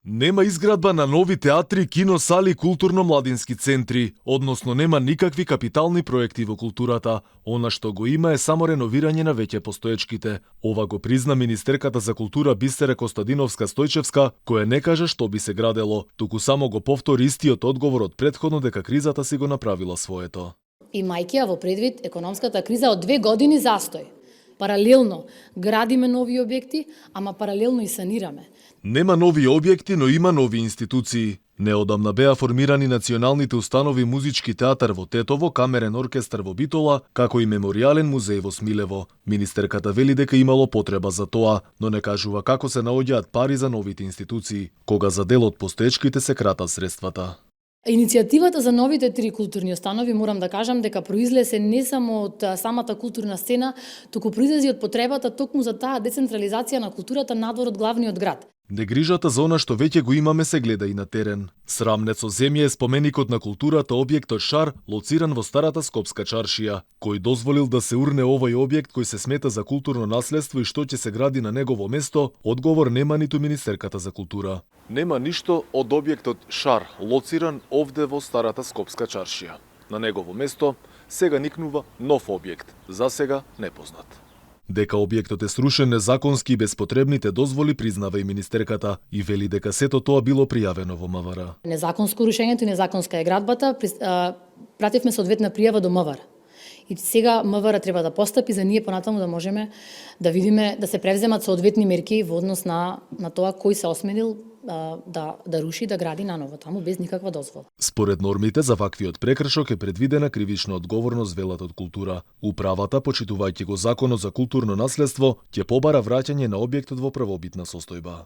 Нема изградба на нови театри, киносали, културно-младински центри, односно нема никакви капитални проекти во културата. Она што го има е само реновирање на веќе постоечките. Ова го призна министерката за култура Бисера Костадиновска-Стојчевска, која не кажа што би се градело, туку само го повтори истиот одговор од претходно дека кризата си го направила своето. Имајќи ја во предвид економската криза од 2 години застој. Паралелно градиме нови објекти, ама паралелно и санираме. Нема нови објекти, но има нови институции. Неодамна беа формирани националните установи Музички театар во Тетово, Камерен оркестар во Битола, како и Меморијален музеј во Смилево. Министерката вели дека имало потреба за тоа, но не кажува како се наоѓаат пари за новите институции, кога за дел од постоечките се кратат средствата. Иницијативата за новите 3 културни установи, морам да кажам дека произлезе не само од самата културна сцена, туку произлезе од потребата токму за таа децентрализација на културата надвор од главниот град. Негрижата за она што веќе го имаме се гледа и на терен. Срамнет со земја е споменикот на културата објектот Шар, лоциран во старата Скопска чаршија, кој дозволил да се урне овој објект кој се смета за културно наследство и што ќе се гради на негово место, одговор нема ниту Министерката за култура. Нема ништо од објектот Шар, лоциран овде во старата Скопска чаршија. На негово место сега никнува нов објект, за сега непознат. Дека објектот е срушен незаконски и без потребните дозволи признава и министерката и вели дека сето тоа било пријавено во МВР. Незаконско рушењето и незаконска е градбата, пративме соодветна пријава до МВР. И сега МВР треба да постапи за ние понатаму да можеме да видиме да се превземат соодветни мерки во однос на тоа кој се осмелил да руши, да гради наново таму без никаква дозвола. Според нормите за ваквиот прекршок е предвидена кривична одговорност, велат од култура. Управата, почитувајќи го законот за културно наследство, ќе побара враќање на објектот во првобитна состојба.